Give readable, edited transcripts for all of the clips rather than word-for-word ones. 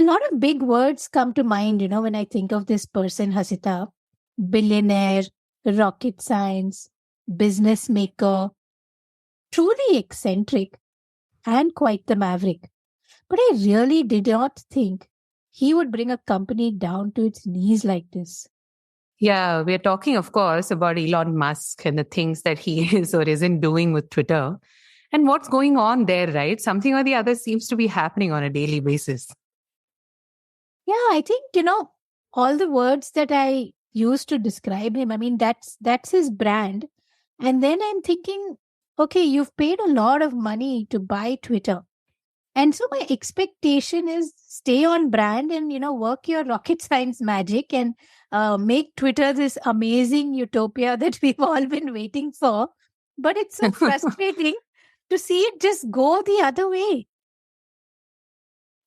lot of big words come to mind, when I think of this person, Hasita. Billionaire, rocket science, business maker, truly eccentric, and quite the maverick. But I really did not think he would bring a company down to its knees like this. Yeah, we're talking, of course, about Elon Musk and the things that he is or isn't doing with Twitter and what's going on there, right? Something or the other seems to be happening on a daily basis. Yeah, I think, all the words that I used to describe him, I mean, that's his brand. And then I'm thinking, okay, you've paid a lot of money to buy Twitter. And so my expectation is stay on brand and, work your rocket science magic and make Twitter this amazing utopia that we've all been waiting for. But it's so frustrating to see it just go the other way.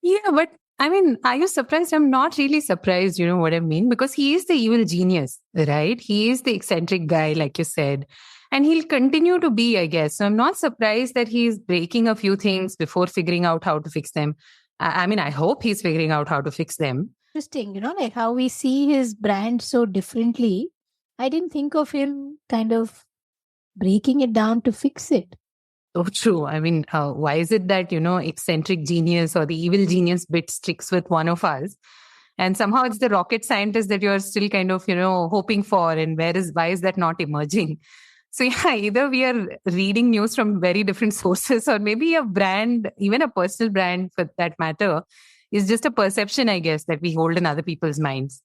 Yeah, but I mean, are you surprised? I'm not really surprised, you know what I mean? Because he is the evil genius, right? He is the eccentric guy, like you said. And he'll continue to be, I guess. So I'm not surprised that he's breaking a few things before figuring out how to fix them. I mean, I hope he's figuring out how to fix them. Interesting, like how we see his brand so differently. I didn't think of him kind of breaking it down to fix it. So true. I mean, why is it that, eccentric genius or the evil genius bit sticks with one of us? And somehow it's the rocket scientist that you're still kind of, hoping for. And why is that not emerging? So yeah, either we are reading news from very different sources, or maybe a brand, even a personal brand for that matter, is just a perception, I guess, that we hold in other people's minds.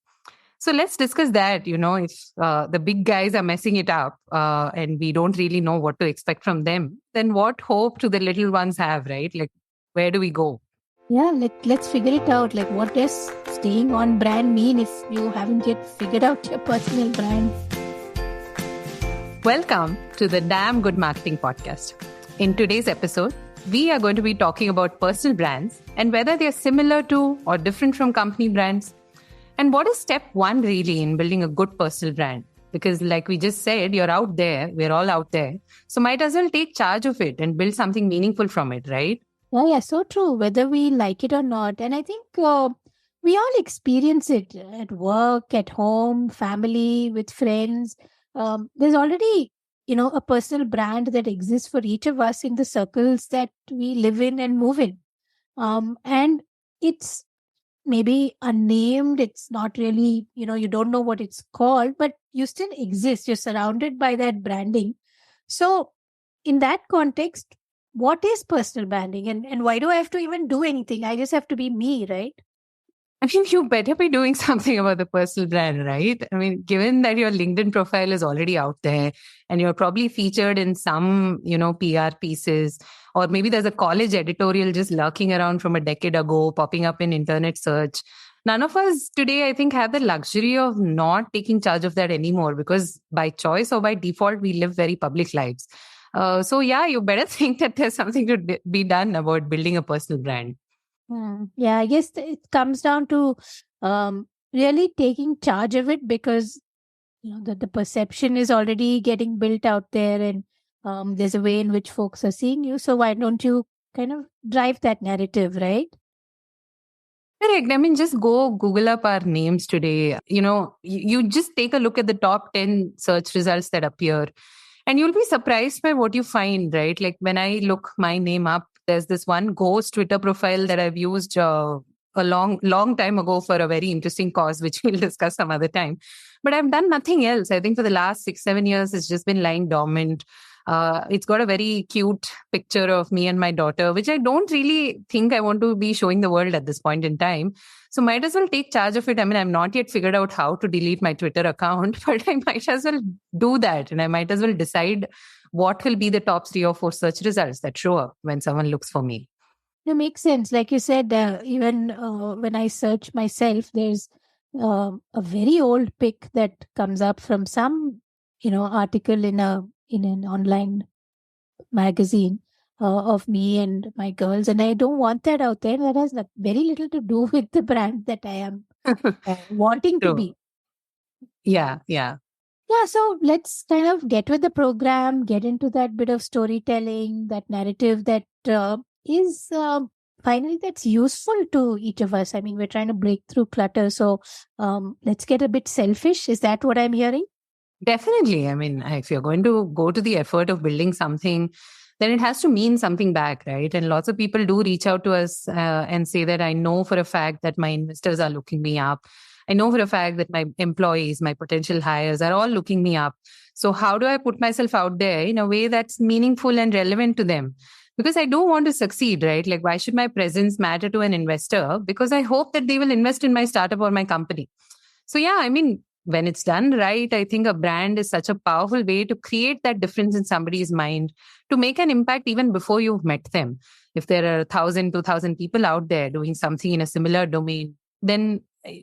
So let's discuss that, if the big guys are messing it up and we don't really know what to expect from them, then what hope do the little ones have, right? Like, where do we go? Yeah, let's figure it out. Like, what does staying on brand mean if you haven't yet figured out your personal brand? Welcome to the Damn Good Marketing Podcast. In today's episode, we are going to be talking about personal brands and whether they're similar to or different from company brands. And what is step one really in building a good personal brand? Because like we just said, you're out there, we're all out there. So might as well take charge of it and build something meaningful from it, right? Yeah, so true, whether we like it or not. And I think we all experience it at work, at home, family, with friends. There's already, a personal brand that exists for each of us in the circles that we live in and move in. And it's maybe unnamed. It's not really, you don't know what it's called, but you still exist. You're surrounded by that branding. So in that context, what is personal branding and why do I have to even do anything? I just have to be me, right? I mean, you better be doing something about the personal brand, right? I mean, given that your LinkedIn profile is already out there and you're probably featured in some, PR pieces, or maybe there's a college editorial just lurking around from a decade ago, popping up in internet search. None of us today, I think, have the luxury of not taking charge of that anymore because by choice or by default, we live very public lives. So yeah, you better think that there's something to be done about building a personal brand. Yeah, I guess it comes down to really taking charge of it because the perception is already getting built out there and there's a way in which folks are seeing you. So why don't you kind of drive that narrative, right? Correct. I mean, just go Google up our names today. You just take a look at the top 10 search results that appear and you'll be surprised by what you find, right? Like when I look my name up, there's this one ghost Twitter profile that I've used a long time ago for a very interesting cause, which we'll discuss some other time. But I've done nothing else. I think for the last 6-7 years, it's just been lying dormant. It's got a very cute picture of me and my daughter, which I don't really think I want to be showing the world at this point in time. So might as well take charge of it. I mean, I've not yet figured out how to delete my Twitter account, but I might as well do that. And I might as well decide what will be the top 3 or 4 search results that show up when someone looks for me. It makes sense. Like you said, even when I search myself, there's a very old pic that comes up from some, article in an online magazine of me and my girls, and I don't want that out there. That has very little to do with the brand that I am wanting to be. Yeah. So let's kind of get with the program, get into that bit of storytelling, that narrative that is finally that's useful to each of us. I mean, we're trying to break through clutter. So let's get a bit selfish. Is that what I'm hearing? Definitely. I mean, if you're going to go to the effort of building something, then it has to mean something back, right? And lots of people do reach out to us and say that I know for a fact that my investors are looking me up. I know for a fact that my employees, my potential hires are all looking me up. So, how do I put myself out there in a way that's meaningful and relevant to them? Because I do want to succeed, right? Like, why should my presence matter to an investor? Because I hope that they will invest in my startup or my company. So, yeah, I mean, when it's done right, I think a brand is such a powerful way to create that difference in somebody's mind, to make an impact even before you've met them. If there are 1,000, 2,000 people out there doing something in a similar domain, then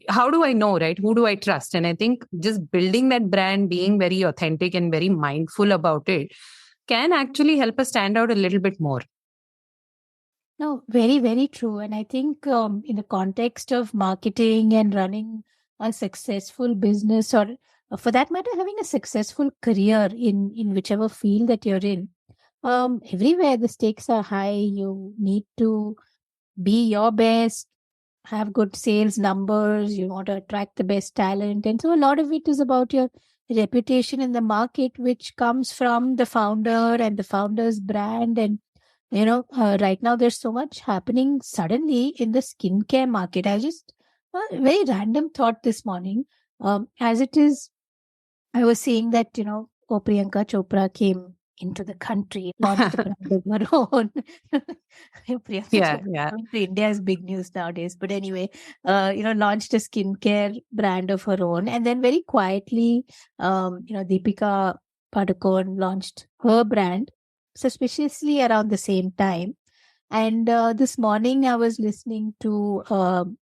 how do I know, right? Who do I trust? And I think just building that brand, being very authentic and very mindful about it, can actually help us stand out a little bit more. No, very, very true. And I think in the context of marketing and running a successful business, or for that matter, having a successful career in whichever field that you're in, everywhere the stakes are high. You need to be your best, have good sales numbers, you want to attract the best talent. And so a lot of it is about your reputation in the market, which comes from the founder and the founder's brand. And, right now there's so much happening suddenly in the skincare market. I just, a very random thought this morning, as it is, I was saying that, Priyanka Chopra came into the country, launched the brand of her own. Priyanka Yeah, Chopra yeah. coming to India is big news nowadays. But anyway, launched a skincare brand of her own. And then very quietly, Deepika Padukone launched her brand suspiciously around the same time. And this morning, I was listening to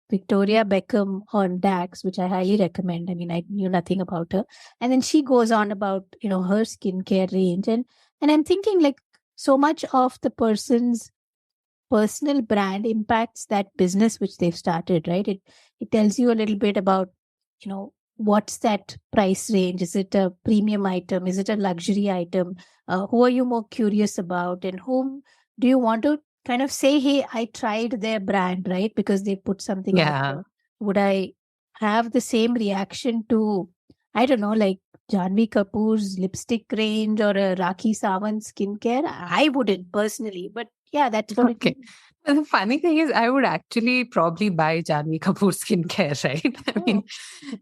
Victoria Beckham on DAX, which I highly recommend. I mean, I knew nothing about her, and then she goes on about her skincare range, and I'm thinking like so much of the person's personal brand impacts that business which they've started. Right? It tells you a little bit about what's that price range? Is it a premium item? Is it a luxury item? Who are you more curious about, and whom do you want to kind of say, hey, I tried their brand, right? Because they put something out Yeah. there. Would I have the same reaction to, I don't know, like Janvi Kapoor's lipstick range or a Rakhi Sawant skincare? I wouldn't personally, but yeah, that's what it Okay. is. But the funny thing is, I would actually probably buy Janvi Kapoor skincare, right? I mean,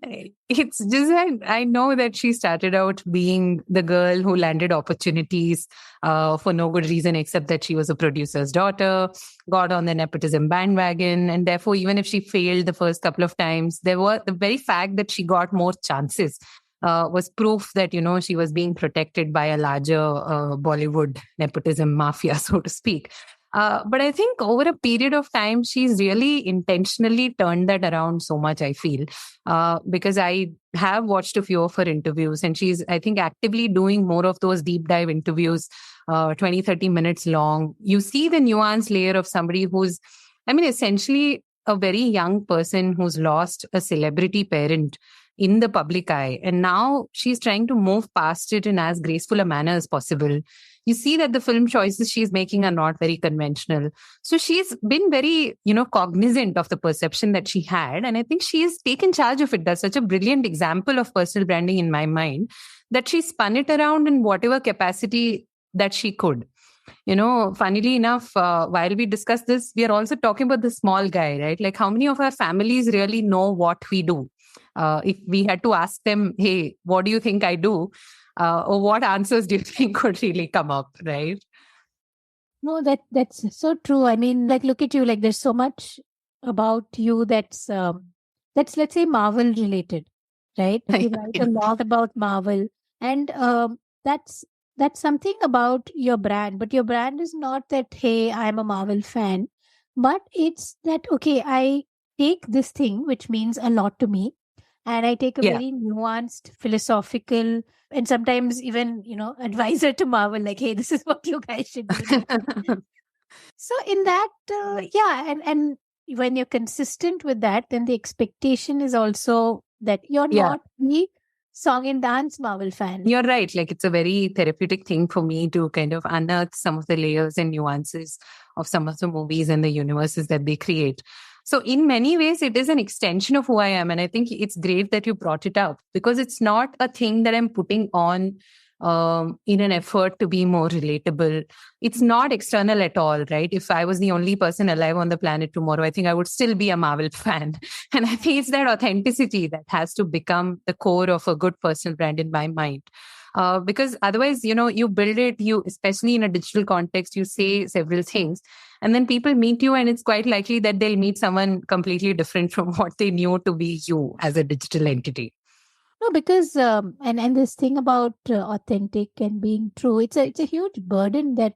Oh, it's just that I know that she started out being the girl who landed opportunities for no good reason except that she was a producer's daughter, got on the nepotism bandwagon. And therefore, even if she failed the first couple of times, there were the very fact that she got more chances. Was proof that she was being protected by a larger Bollywood nepotism mafia, so to speak. But I think over a period of time, she's really intentionally turned that around so much, I feel, because I have watched a few of her interviews and she's, I think, actively doing more of those deep dive interviews, 20, 30 minutes long. You see the nuanced layer of somebody who's, I mean, essentially a very young person who's lost a celebrity parent in the public eye. And now she's trying to move past it in as graceful a manner as possible. You see that the film choices she's making are not very conventional. So she's been very, cognizant of the perception that she had. And I think she has taken charge of it. That's such a brilliant example of personal branding in my mind, that she spun it around in whatever capacity that she could. Funnily enough, while we discuss this, we are also talking about the small guy, right? Like how many of our families really know what we do? If we had to ask them, hey, what do you think I do? Or what answers do you think could really come up, right? no, that's so true. I mean, like, look at you. Like, there's so much about you that's let's say Marvel related, right? Like, you write a lot about Marvel, and that's that's something about your brand. But your brand is not that, hey, I'm a Marvel fan, but it's that, okay, I take this thing which means a lot to me, and I take a Yeah. very nuanced, philosophical, and sometimes even advisor to Marvel, like, hey, this is what you guys should be doing. So in that, yeah, and when you're consistent with that, then the expectation is also that you're Yeah. not the song and dance Marvel fan. You're right. Like, it's a very therapeutic thing for me to kind of unearth some of the layers and nuances of some of the movies and the universes that they create. So in many ways, it is an extension of who I am. And I think it's great that you brought it up, because it's not a thing that I'm putting on in an effort to be more relatable. It's not external at all, right? If I was the only person alive on the planet tomorrow, I think I would still be a Marvel fan. And I think it's that authenticity that has to become the core of a good personal brand in my mind. Because otherwise, you build it, you, especially in a digital context, you say several things, and then people meet you, and it's quite likely that they'll meet someone completely different from what they knew to be you as a digital entity. No, because and this thing about authentic and being true, it's a huge burden that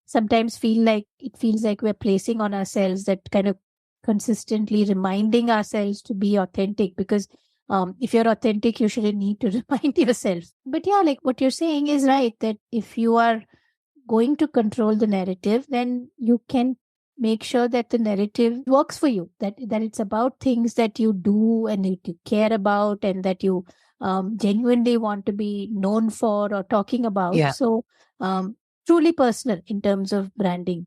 sometimes feels like we're placing on ourselves, that kind of consistently reminding ourselves to be authentic. Because if you're authentic, you shouldn't need to remind yourself. But yeah, like what you're saying is right, that if you are going to control the narrative, then you can make sure that the narrative works for you, that it's about things that you do and that you care about, and that you genuinely want to be known for or talking about. Yeah. So truly personal in terms of branding.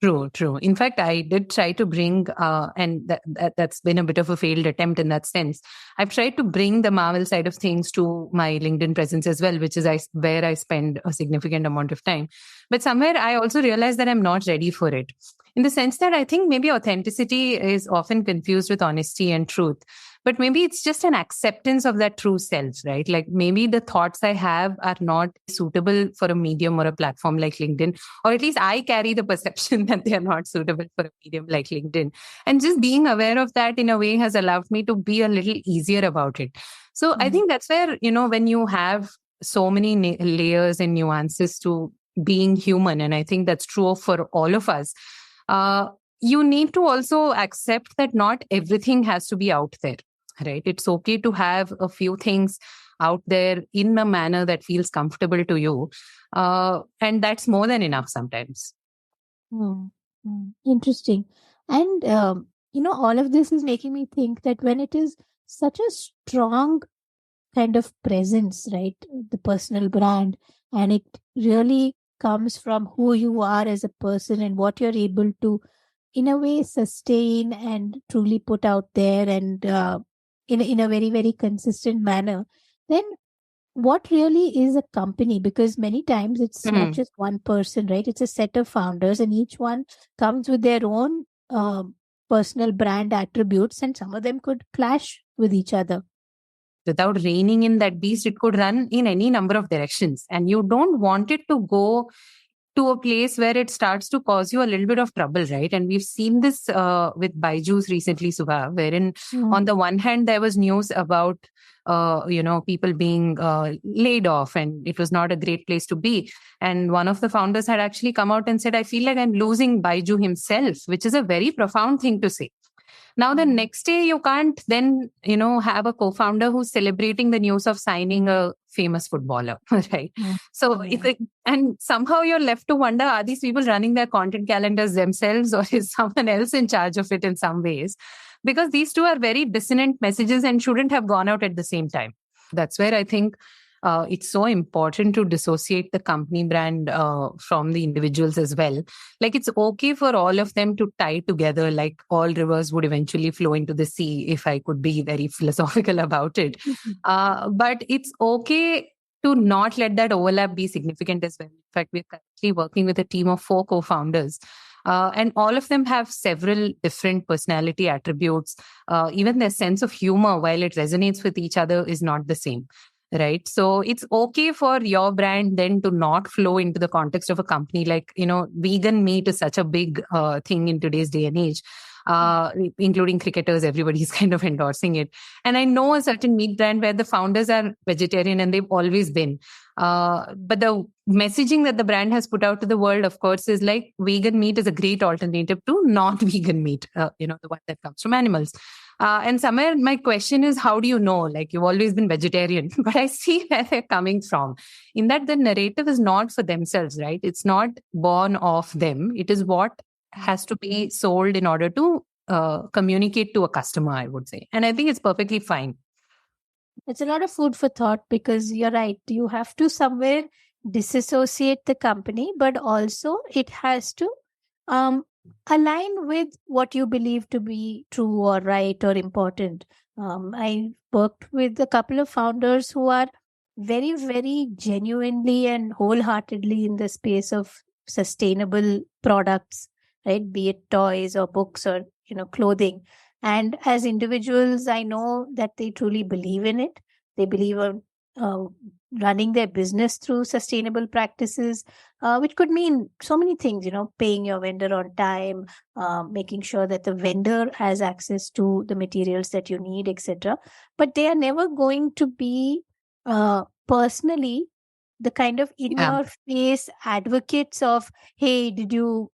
True, true. In fact, I did try to bring, and that's been a bit of a failed attempt in that sense. I've tried to bring the Marvel side of things to my LinkedIn presence as well, which is where I spend a significant amount of time. But somewhere I also realized that I'm not ready for it, in the sense that I think maybe authenticity is often confused with honesty and truth. But maybe it's just an acceptance of that true self, right? Like, maybe the thoughts I have are not suitable for a medium or a platform like LinkedIn, or at least I carry the perception that they are not suitable for a medium like LinkedIn. And just being aware of that in a way has allowed me to be a little easier about it. So I think that's where, when you have so many layers and nuances to being human, and I think that's true for all of us, you need to also accept that not everything has to be out there, right? It's okay to have a few things out there in a manner that feels comfortable to you. And that's more than enough sometimes. Interesting. And all of this is making me think that when it is such a strong kind of presence, right, the personal brand, and it really comes from who you are as a person and what you're able to, in a way, sustain and truly put out there, and in a very, very consistent manner, then what really is a company? Because many times it's not just one person, right? It's a set of founders, and each one comes with their own personal brand attributes, and some of them could clash with each other. Without reining in that beast, it could run in any number of directions. And you don't want it to go to a place where it starts to cause you a little bit of trouble, right? And we've seen this with Byju's recently, Subha, wherein on the one hand, there was news about, people being laid off, and it was not a great place to be. And one of the founders had actually come out and said, I feel like I'm losing Byju himself, which is a very profound thing to say. Now, the next day, you can't then, have a co-founder who's celebrating the news of signing a famous footballer, right? So, and somehow you're left to wonder, are these people running their content calendars themselves, or is someone else in charge of it in some ways? Because these two are very dissonant messages and shouldn't have gone out at the same time. That's where I think it's so important to dissociate the company brand from the individuals as well. Like, it's okay for all of them to tie together, like all rivers would eventually flow into the sea, if I could be very philosophical about it. But it's okay to not let that overlap be significant as well. In fact, we're currently working with a team of 4 co-founders. And all of them have several different personality attributes. Even their sense of humor, while it resonates with each other, is not the same. Right. So it's okay for your brand then to not flow into the context of a company. Like, vegan meat is such a big thing in today's day and age, including cricketers. Everybody's kind of endorsing it. And I know a certain meat brand where the founders are vegetarian, and they've always been. But the messaging that the brand has put out to the world, of course, is like, vegan meat is a great alternative to non-vegan meat, the one that comes from animals. And somewhere my question is, how do you know? Like, you've always been vegetarian, but I see where they're coming from. In that the narrative is not for themselves, right? It's not born of them. It is what has to be sold in order to communicate to a customer, I would say. And I think it's perfectly fine. It's a lot of food for thought, because you're right. You have to somewhere disassociate the company, but also it has to um, align with what you believe to be true or right or important. I worked with a couple of founders who are very, very genuinely and wholeheartedly in the space of sustainable products, right? Be it toys or books or clothing. And as individuals, I know that they truly believe in it. They believe on uh, running their business through sustainable practices, which could mean so many things, paying your vendor on time, making sure that the vendor has access to the materials that you need, etc. But they are never going to be personally the kind of in Yeah. your face advocates of, hey, did you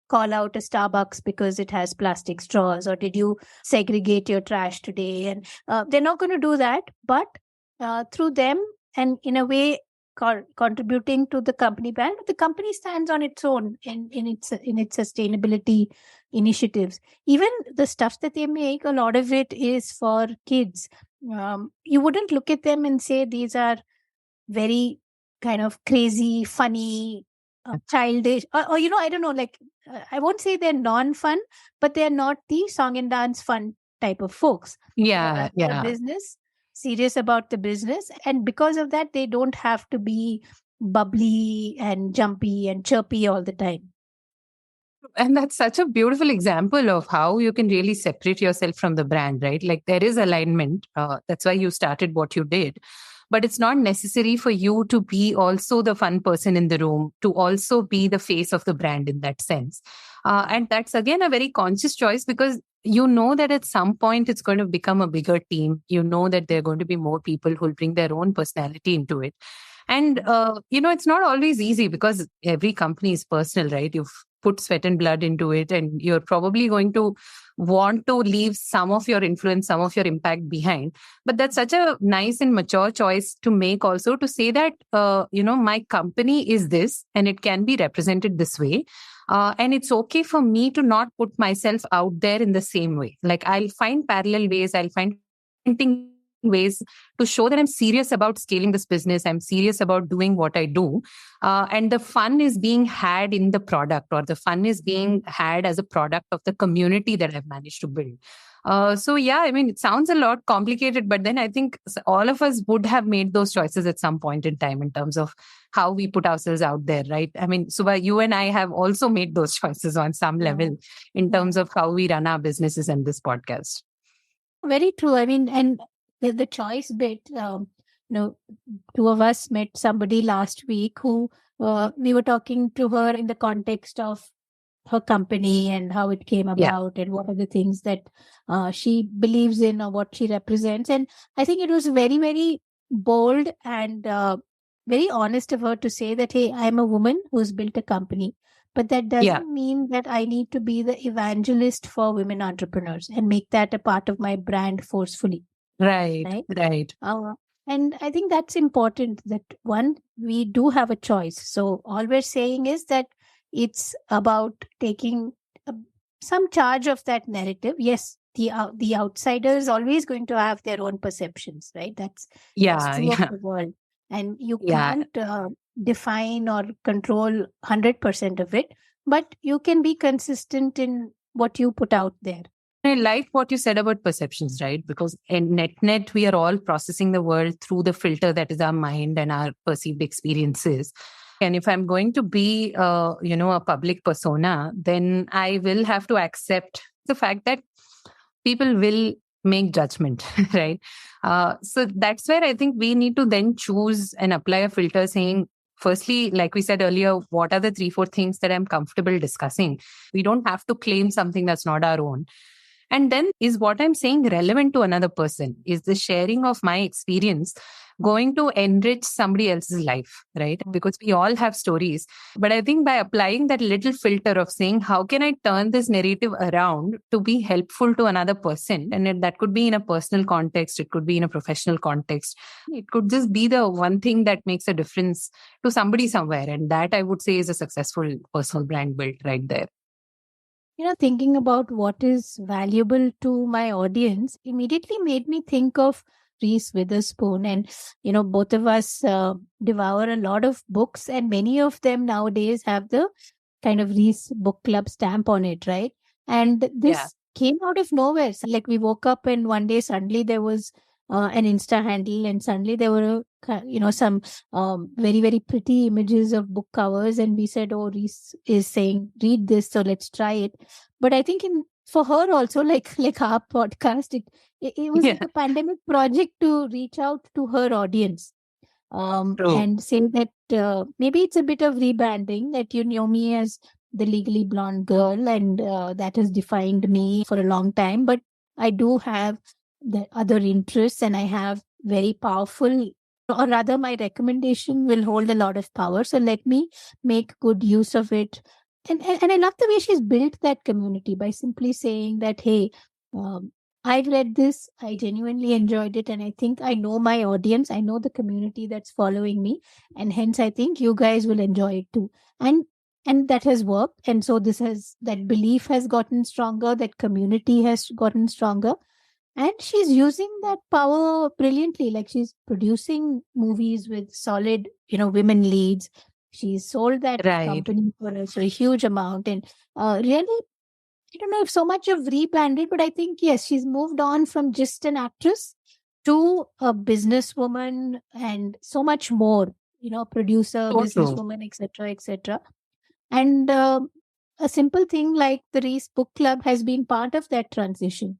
call out a Starbucks because it has plastic straws, or did you segregate your trash today? And they're not going to do that, but through them, and in a way contributing to the company brand, the company stands on its own in its sustainability initiatives. Even the stuff that they make, a lot of it is for kids. You wouldn't look at them and say these are very kind of crazy, funny, childish, or I don't know, like I won't say they're non-fun, but they're not the song and dance fun type of folks. They're Yeah. in the Yeah. business, serious about the business, and because of that, they don't have to be bubbly and jumpy and chirpy all the time. And that's such a beautiful example of how you can really separate yourself from the brand, right? Like there is alignment. That's why you started what you did. But it's not necessary for you to be also the fun person in the room, to also be the face of the brand in that sense. And that's again a very conscious choice, because you know that at some point it's going to become a bigger team. You know that there are going to be more people who'll bring their own personality into it. And, it's not always easy, because every company is personal, right? You've put sweat and blood into it, and you're probably going to want to leave some of your influence, some of your impact behind. But that's such a nice and mature choice to make, also to say that, my company is this and it can be represented this way. And it's okay for me to not put myself out there in the same way. Like I'll find parallel ways, I'll find ways to show that I'm serious about scaling this business. I'm serious about doing what I do. And the fun is being had in the product, or the fun is being had as a product of the community that I've managed to build. So, yeah, I mean, it sounds a lot complicated, but then I think all of us would have made those choices at some point in time in terms of how we put ourselves out there, right? I mean, Subha, you and I have also made those choices on some Yeah, level in yeah. terms of how we run our businesses and this podcast. Very true. I mean, and the choice bit, you know, two of us met somebody last week who we were talking to her in the context of her company and how it came Yeah. about and what are the things that she believes in or what she represents. And I think it was very, very bold and very honest of her to say that, hey, I'm a woman who's built a company, but that Yeah. doesn't mean that I need to be the evangelist for women entrepreneurs and make that a part of my brand forcefully, Right. right? Right. Uh, and I think that's important, that one, we do have a choice. So all we're saying is that it's about taking uh, some charge of that narrative. Yes, the outsider is always going to have their own perceptions, right? That's Yeah. true of Yeah. the world, and you Yeah. can't define or control 100% of it, but you can be consistent in what you put out there. I like what you said about perceptions, right? Because in net, we are all processing the world through the filter that is our mind and our perceived experiences. And if I'm going to be, a public persona, then I will have to accept the fact that people will make judgment, right? So that's where I think we need to then choose and apply a filter saying, firstly, like we said earlier, what are the 3, 4 things that I'm comfortable discussing? We don't have to claim something that's not our own. And then, is what I'm saying relevant to another person? Is the sharing of my experience going to enrich somebody else's life, right? Because we all have stories. But I think by applying that little filter of saying, how can I turn this narrative around to be helpful to another person? And that could be in a personal context, it could be in a professional context. It could just be the one thing that makes a difference to somebody somewhere. And that I would say is a successful personal brand built right there. Thinking about what is valuable to my audience immediately made me think of Resse Witherspoon, and both of us devour a lot of books, and many of them nowadays have the kind of Resse book club stamp on it, right? And Yeah. this came out of nowhere. So, like, we woke up and one day suddenly there was an Insta handle, and suddenly there were some very very pretty images of book covers, and we said, "Oh, Resse is saying read this, so let's try it." But I think for her also, like our podcast, it was Yeah. like a pandemic project to reach out to her audience, True. and say that maybe it's a bit of rebranding, that you know me as the legally blonde girl, and that has defined me for a long time. But I do have the other interests, and I have very powerful, or rather, my recommendation will hold a lot of power. So let me make good use of it. And I love the way she's built that community by simply saying that, hey, um, I read this, I genuinely enjoyed it, and I think I know my audience, I know the community that's following me, and hence I think you guys will enjoy it too. And and that has worked. And so that belief has gotten stronger, that community has gotten stronger, and she's using that power brilliantly. Like, she's producing movies with solid, women leads. She's sold that Right. company for a huge amount, and really, I don't know if so much of rebranded, but I think, yes, she's moved on from just an actress to a businesswoman and so much more, producer, So true. businesswoman, etc., etc. And a simple thing like the Reese Book Club has been part of that transition.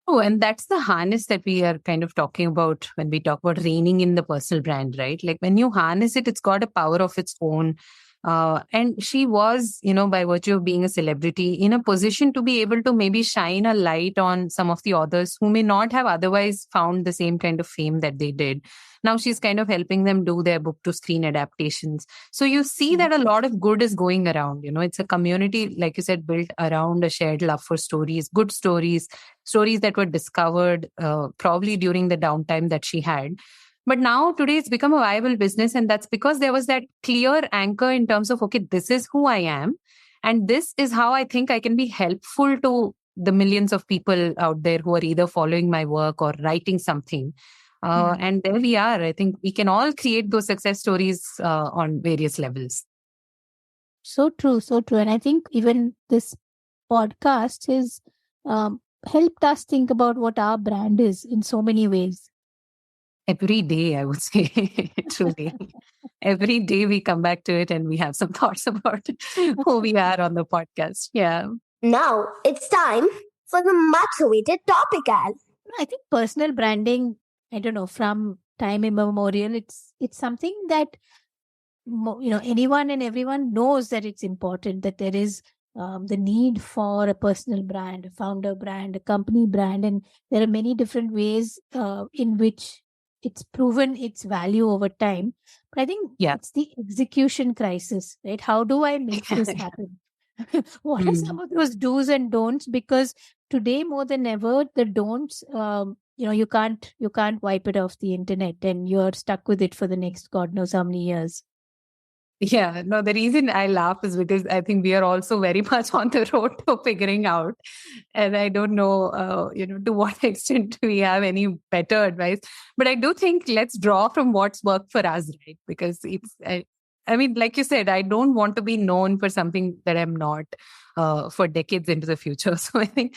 Oh, and that's the harness that we are kind of talking about when we talk about reining in the personal brand, right? Like when you harness it, it's got a power of its own. And she was, by virtue of being a celebrity, in a position to be able to maybe shine a light on some of the authors who may not have otherwise found the same kind of fame that they did. Now she's kind of helping them do their book to screen adaptations. So you see Yeah. that a lot of good is going around. It's a community, like you said, built around a shared love for stories, good stories that were discovered probably during the downtime that she had. But now today it's become a viable business. And that's because there was that clear anchor in terms of, okay, this is who I am. And this is how I think I can be helpful to the millions of people out there who are either following my work or writing something. Hmm. And there we are. I think we can all create those success stories on various levels. So true, so true. And I think even this podcast has helped us think about what our brand is in so many ways. Every day, I would say, truly. Every day we come back to it and we have some thoughts about who we are on the podcast. Yeah. Now it's time for the much awaited topic, Al. I think personal branding, I don't know, from time immemorial, it's something that anyone and everyone knows that it's important, that there is the need for a personal brand, a founder brand, a company brand, and there are many different ways in which it's proven its value over time. But I think Yeah. it's the execution crisis, right? How do I make this happen? What are some Mm. of those do's and don'ts? Because today more than ever, the don'ts, you can't wipe it off the internet, and you're stuck with it for the next God knows how many years. Yeah, no, the reason I laugh is because I think we are also very much on the road to figuring out. And I don't know, to what extent we have any better advice. But I do think let's draw from what's worked for us, right? Because I mean, like you said, I don't want to be known for something that I'm not for decades into the future. So I think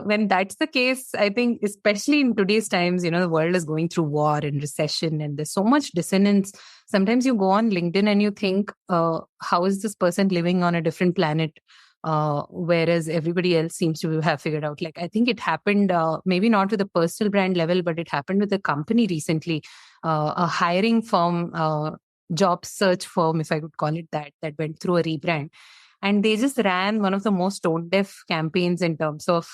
when that's the case, I think especially in today's times, the world is going through war and recession, and there's so much dissonance. Sometimes you go on LinkedIn and you think, how is this person living on a different planet? Whereas everybody else seems to have figured out. Like, I think it happened, maybe not with a personal brand level, but it happened with a company recently, a hiring firm, job search firm, if I could call it that went through a rebrand. And they just ran one of the most tone deaf campaigns in terms of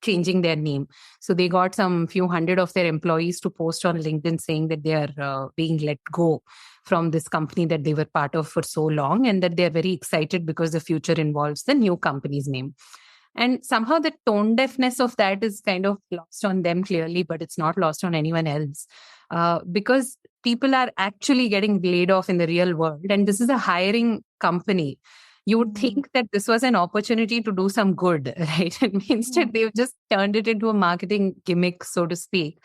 changing their name. So they got some few hundred of their employees to post on LinkedIn saying that they are being let go from this company that they were part of for so long, and that they're very excited because the future involves the new company's name. And somehow the tone deafness of that is kind of lost on them clearly, but it's not lost on anyone else. Because people are actually getting laid off in the real world. And this is a hiring company. You would think that this was an opportunity to do some good, right? And instead, they've just turned it into a marketing gimmick, so to speak.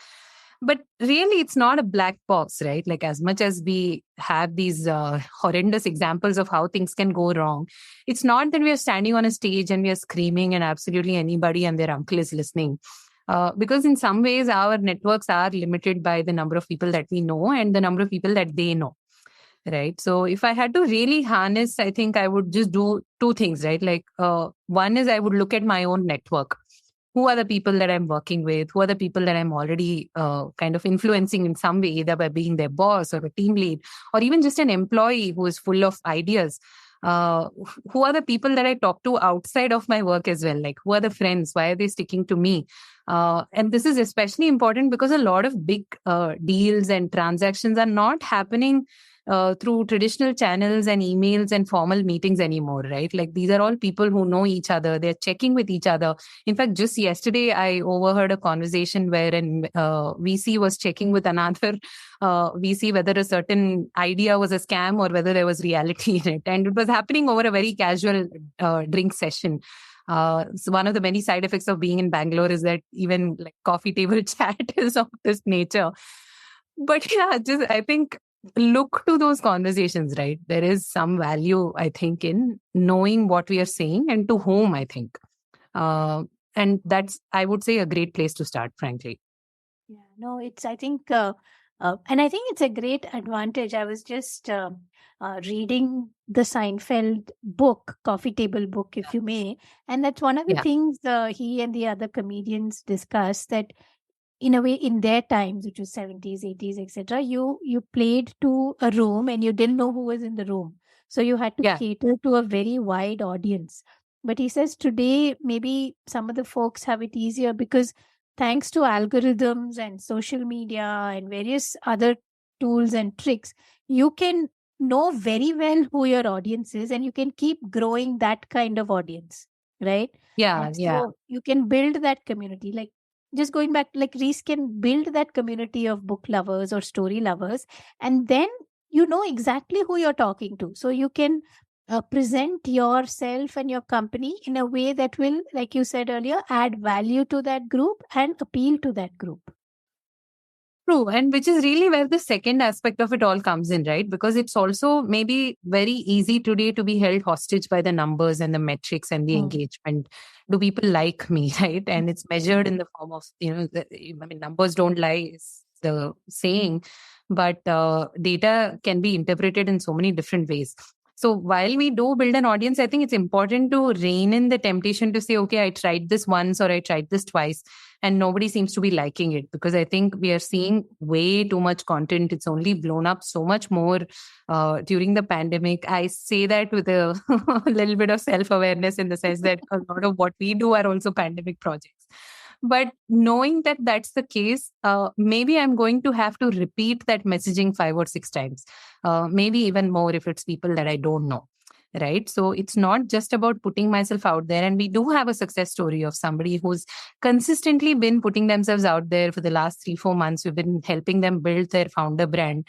But really, it's not a black box, right? Like, as much as we have these horrendous examples of how things can go wrong, it's not that we are standing on a stage and we are screaming and absolutely anybody and their uncle is listening. Because in some ways, our networks are limited by the number of people that we know and the number of people that they know. Right. So if I had to really harness, I think I would just do two things, right? Like one is I would look at my own network. Who are the people that I'm working with? Who are the people that I'm already kind of influencing in some way, either by being their boss or a team lead, or even just an employee who is full of ideas? Who are the people that I talk to outside of my work as well? Like, who are the friends? Why are they sticking to me? And this is especially important because a lot of big deals and transactions are not happening through traditional channels and emails and formal meetings anymore, right? Like, these are all people who know each other. They're checking with each other. In fact, just yesterday, I overheard a conversation where an VC was checking with another VC whether a certain idea was a scam or whether there was reality in it. And it was happening over a very casual drink session. So one of the many side effects of being in Bangalore is that even like coffee table chat is of this nature. But yeah, just I think look to those conversations, right? There is some value, I think, in knowing what we are saying and to whom, I think. And that's, I would say, a great place to start, frankly. Yeah, no, I think, and I think it's a great advantage. I was just reading the Seinfeld book, Coffee Table book, if you may. And that's one of the things he and the other comedians discuss, that in a way, in their times, which was 70s, 80s, etc., you played to a room and you didn't know who was in the room. So you had to cater to a very wide audience. But he says today, maybe some of the folks have it easier because thanks to algorithms and social media and various other tools and tricks, you can know very well who your audience is and you can keep growing that kind of audience, right? So you can build that community. Like, just going back, like Resse can build that community of book lovers or story lovers, and then you know exactly who you're talking to. So you can present yourself and your company in a way that will, like you said earlier, add value to that group and appeal to that group. True. And which is really where the second aspect of it all comes in, right? Because it's also maybe very easy today to be held hostage by the numbers and the metrics and the engagement. Do people like me, right? And it's measured in the form of, numbers don't lie is the saying, but data can be interpreted in so many different ways. So while we do build an audience, I think it's important to rein in the temptation to say, okay, I tried this once or I tried this twice and nobody seems to be liking it, because I think we are seeing way too much content. It's only blown up so much more during the pandemic. I say that with a little bit of self-awareness in the sense that a lot of what we do are also pandemic projects. But knowing that that's the case, maybe I'm going to have to repeat that messaging 5 or 6 times, maybe even more if it's people that I don't know. Right. So it's not just about putting myself out there. And we do have a success story of somebody who's consistently been putting themselves out there for the last 3-4 months. We've been helping them build their founder brand.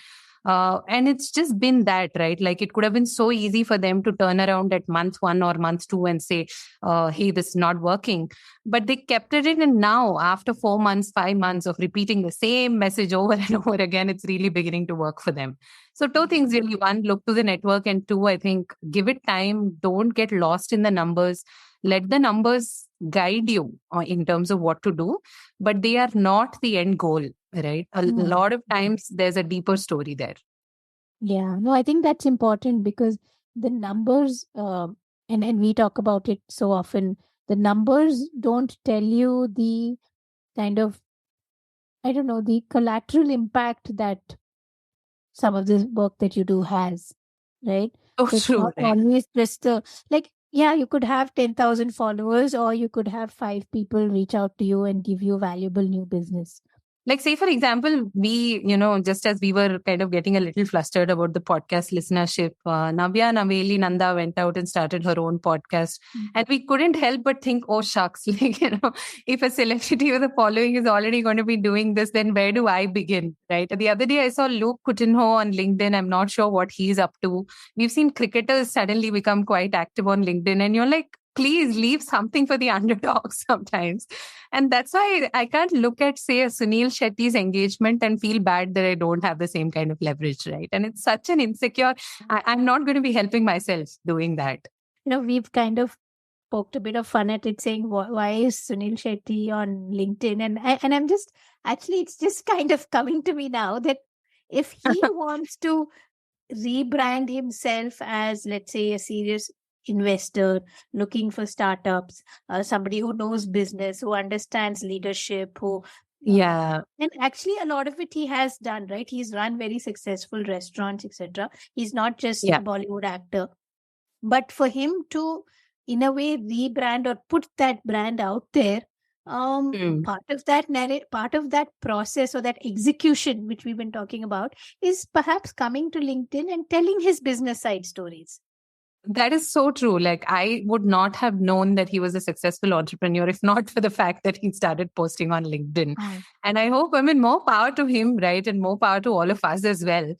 And it's just been that, right? Like, it could have been so easy for them to turn around at month 1 or month 2 and say, hey, this is not working. But they kept it in. And now, after 4 months, 5 months of repeating the same message over and over again, it's really beginning to work for them. So 2 things really. 1, look to the network. And 2, I think, give it time. Don't get lost in the numbers. Let the numbers guide you in terms of what to do. But they are not the end goal, right? A lot of times there's a deeper story there. Yeah, no, I think that's important because the numbers, and we talk about it so often, the numbers don't tell you the kind of, I don't know, the collateral impact that some of the work that you do has, right? Oh, So it's true, not right? always just the, like, yeah, you could have 10,000 followers or you could have 5 people reach out to you and give you valuable new business. Like, say, for example, we, just as we were kind of getting a little flustered about the podcast listenership, Navya Naveli Nanda went out and started her own podcast. And we couldn't help but think, oh, shucks, like, if a celebrity with a following is already going to be doing this, then where do I begin, right? The other day, I saw Luke Coutinho on LinkedIn. I'm not sure what he's up to. We've seen cricketers suddenly become quite active on LinkedIn. And you're like, please leave something for the underdogs sometimes. And that's why I can't look at, say, a Sunil Shetty's engagement and feel bad that I don't have the same kind of leverage, right? And it's such an insecure, I'm not going to be helping myself doing that. We've kind of poked a bit of fun at it, saying, why is Sunil Shetty on LinkedIn? And I'm just, actually, it's just kind of coming to me now that if he wants to rebrand himself as, let's say, a serious investor looking for startups, somebody who knows business, who understands leadership, and actually a lot of it he has done, right? He's run very successful restaurants, etc. He's not just a Bollywood actor, but for him to, in a way, rebrand or put that brand out there, part of that process or that execution which we've been talking about is perhaps coming to LinkedIn and telling his business side stories. That is so true. Like, I would not have known that he was a successful entrepreneur if not for the fact that he started posting on LinkedIn. And I hope, more power to him, right? And more power to all of us as well.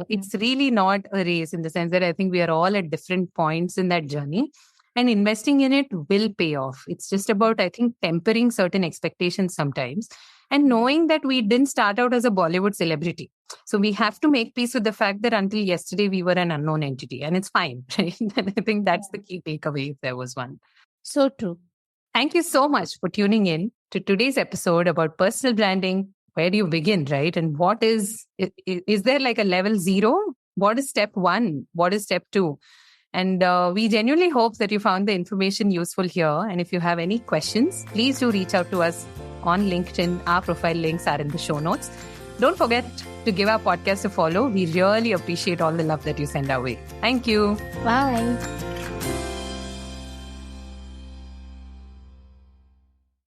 It's really not a race, in the sense that I think we are all at different points in that journey. And investing in it will pay off. It's just about, I think, tempering certain expectations sometimes. And knowing that we didn't start out as a Bollywood celebrity. So we have to make peace with the fact that until yesterday, we were an unknown entity. And it's fine, right? And I think that's the key takeaway, if there was one. So true. Thank you so much for tuning in to today's episode about personal branding. Where do you begin, right? And what is there like a level 0? What is step 1? What is step 2? And we genuinely hope that you found the information useful here. And if you have any questions, please do reach out to us on LinkedIn. Our profile links are in the show notes. Don't forget to give our podcast a follow. We really appreciate all the love that you send our way. Thank you. Bye.